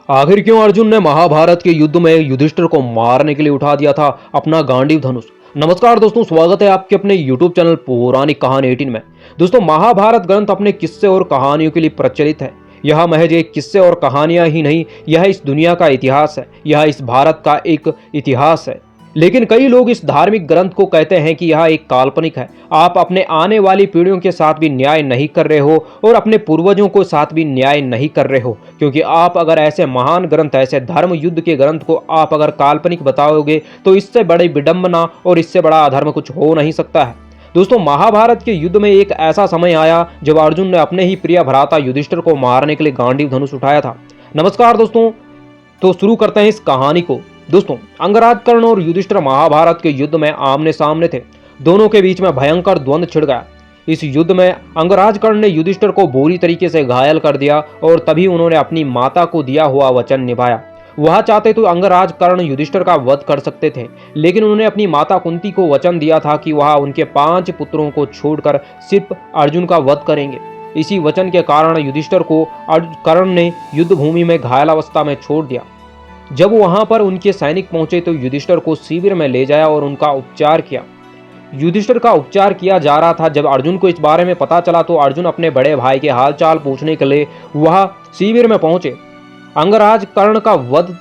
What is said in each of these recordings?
आखिर क्यों अर्जुन ने महाभारत के युद्ध में युधिष्ठिर को मारने के लिए उठा दिया था अपना गांडीव धनुष। नमस्कार दोस्तों, स्वागत है आपके अपने YouTube चैनल पौराणिक कहानी 18 में। दोस्तों, महाभारत ग्रंथ अपने किस्से और कहानियों के लिए प्रचलित है। यह महज एक किस्से और कहानियां ही नहीं, यह इस दुनिया का इतिहास है, यह इस भारत का एक इतिहास है। लेकिन कई लोग इस धार्मिक ग्रंथ को कहते हैं कि यह एक काल्पनिक है। आप अपने आने वाली पीढ़ियों के साथ भी न्याय नहीं कर रहे हो और अपने पूर्वजों को साथ भी न्याय नहीं कर रहे हो, क्योंकि आप अगर ऐसे महान ग्रंथ, ऐसे धर्म युद्ध के ग्रंथ को आप अगर काल्पनिक बताओगे तो इससे बड़ी विडंबना और इससे बड़ा अधर्म कुछ हो नहीं सकता है। दोस्तों, महाभारत के युद्ध में एक ऐसा समय आया जब अर्जुन ने अपने ही प्रिय भ्राता युधिष्ठिर को मारने के लिए गांडीव धनुष उठाया था। नमस्कार दोस्तों, तो शुरू करते हैं इस कहानी को। दोस्तों, अंगराज कर्ण और युधिष्ठिर महाभारत के युद्ध में आमने सामने थे। दोनों के बीच में भयंकर द्वंद्व छिड़ गया। इस युद्ध में अंगराज कर्ण ने युधिष्ठिर को बुरी तरीके से घायल कर दिया और तभी उन्होंने अपनी माता को दिया हुआ वचन निभाया। वह चाहते तो अंगराज कर्ण युधिष्ठिर का वध कर सकते थे, लेकिन उन्होंने अपनी माता कुंती को वचन दिया था कि वह उनके 5 पुत्रों को छोड़कर सिर्फ अर्जुन का वध करेंगे। इसी वचन के कारण युधिष्ठिर को कर्ण ने युद्ध भूमि में घायल अवस्था में छोड़ दिया। जब वहां पर उनके सैनिक पहुंचे तो युधिष्ठिर को शिविर में ले जाया और उनका उपचार किया। युधिष्ठिर का उपचार किया जा रहा था। जब अर्जुन को इस बारे में पता चला तो अर्जुन अपने बड़े भाई के हालचाल पूछने के लिए वह शिविर में पहुंचे। अंगराज कर्ण का वध,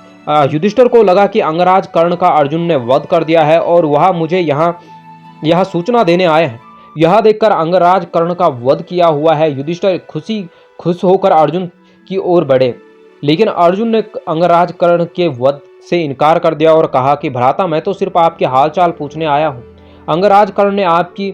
युधिष्ठिर को लगा कि अंगराज कर्ण का अर्जुन ने वध कर दिया है और वह मुझे यह सूचना देने आए हैं। यह देखकर अंगराज कर्ण का वध किया हुआ है युधिष्ठिर खुश होकर अर्जुन की ओर बढ़े, लेकिन अर्जुन ने अंगराज कर्ण के वध से इनकार कर दिया और कहा कि भ्राता, मैं तो सिर्फ आपके हालचाल पूछने आया हूं। अंगराज कर्ण ने आपकी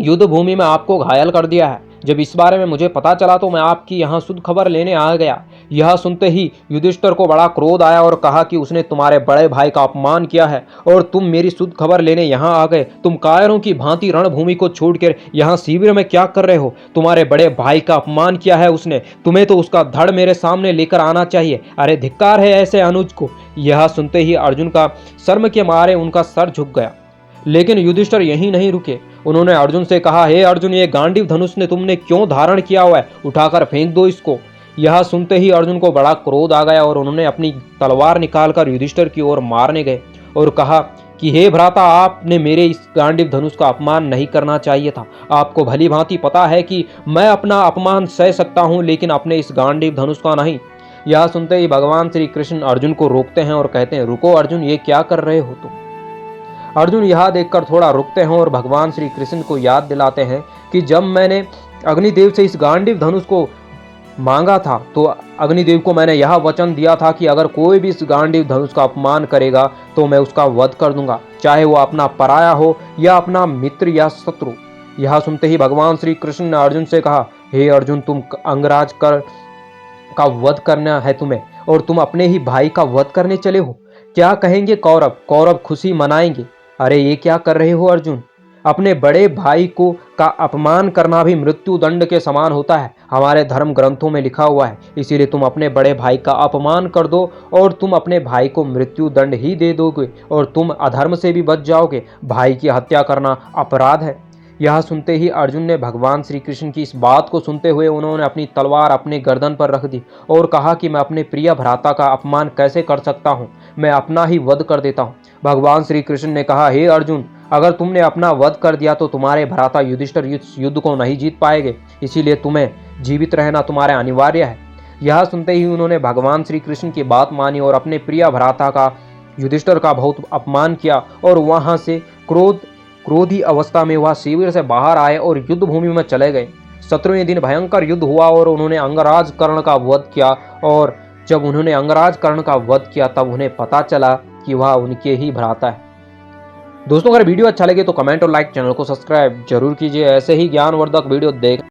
युद्ध भूमि में आपको घायल कर दिया है। जब इस बारे में मुझे पता चला तो मैं आपकी यहाँ शुद्ध खबर लेने आ गया। यह सुनते ही युधिष्ठिर को बड़ा क्रोध आया और कहा कि उसने तुम्हारे बड़े भाई का अपमान किया है और तुम मेरी शुद्ध खबर लेने यहाँ आ गए। तुम कायरों की भांति रणभूमि को छोड़कर यहाँ शिविर में क्या कर रहे हो? तुम्हारे बड़े भाई का अपमान किया है उसने, तुम्हें तो उसका धड़ मेरे सामने लेकर आना चाहिए। अरे धिक्कार है ऐसे अनुज को। यह सुनते ही अर्जुन का शर्म के मारे उनका सर झुक गया। लेकिन युधिष्ठिर यहीं नहीं रुके। उन्होंने अर्जुन से कहा, हे अर्जुन, ये गांडीव धनुष ने तुमने क्यों धारण किया हुआ है? उठाकर फेंक दो इसको। यह सुनते ही अर्जुन को बड़ा क्रोध आ गया और उन्होंने अपनी तलवार निकालकर युधिष्ठिर की ओर मारने गए और कहा कि हे भ्राता, आपने मेरे इस गांडीव धनुष का अपमान नहीं करना चाहिए था। आपको भली भांति पता है कि मैं अपना अपमान सह सकता हूं, लेकिन अपने इस गांडीव धनुष का नहीं। यह सुनते ही भगवान श्री कृष्ण अर्जुन को रोकते हैं और कहते हैं, रुको अर्जुन, ये क्या कर रहे हो तुम? अर्जुन यह देखकर थोड़ा रुकते हैं और भगवान श्री कृष्ण को याद दिलाते हैं कि जब मैंने अग्निदेव से इस गांडीव धनुष को मांगा था तो अग्निदेव को मैंने यह वचन दिया था कि अगर कोई भी इस गांडीव धनुष का अपमान करेगा तो मैं उसका वध कर दूंगा, चाहे वो अपना पराया हो या अपना मित्र या शत्रु। यह सुनते ही भगवान श्री कृष्ण ने अर्जुन से कहा, हे अर्जुन, तुम अंगराज का वध करना है तुम्हें और तुम अपने ही भाई का वध करने चले हो। क्या कहेंगे कौरव? कौरव खुशी मनाएंगे। अरे ये क्या कर रहे हो अर्जुन? अपने बड़े भाई को का अपमान करना भी मृत्यु दंड के समान होता है, हमारे धर्म ग्रंथों में लिखा हुआ है। इसीलिए तुम अपने बड़े भाई का अपमान कर दो और तुम अपने भाई को मृत्यु दंड ही दे दोगे और तुम अधर्म से भी बच जाओगे। भाई की हत्या करना अपराध है। यह सुनते ही अर्जुन ने भगवान श्री कृष्ण की इस बात को सुनते हुए उन्होंने अपनी तलवार अपने गर्दन पर रख दी और कहा कि मैं अपने प्रिय भ्राता का अपमान कैसे कर सकता हूँ, मैं अपना ही वध कर देता हूँ। भगवान श्री कृष्ण ने कहा, हे अर्जुन, अगर तुमने अपना वध कर दिया तो तुम्हारे भ्राता युधिष्ठिर इस युद्ध को नहीं जीत पाएंगे, इसीलिए तुम्हें जीवित रहना तुम्हारे अनिवार्य है। यह सुनते ही उन्होंने भगवान श्री कृष्ण की बात मानी और अपने प्रिय भ्राता का युधिष्ठिर का बहुत अपमान किया और वहां से क्रोधी अवस्था में वह शिविर से बाहर आए और युद्ध भूमि में चले गए। 17वें दिन भयंकर युद्ध हुआ और उन्होंने अंगराज कर्ण का वध किया और जब उन्होंने अंगराज कर्ण का वध किया तब उन्हें पता चला कि वह उनके ही भ्राता है। दोस्तों, अगर वीडियो अच्छा लगे तो कमेंट और लाइक, चैनल को सब्सक्राइब जरूर कीजिए। ऐसे ही ज्ञानवर्धक वीडियो देख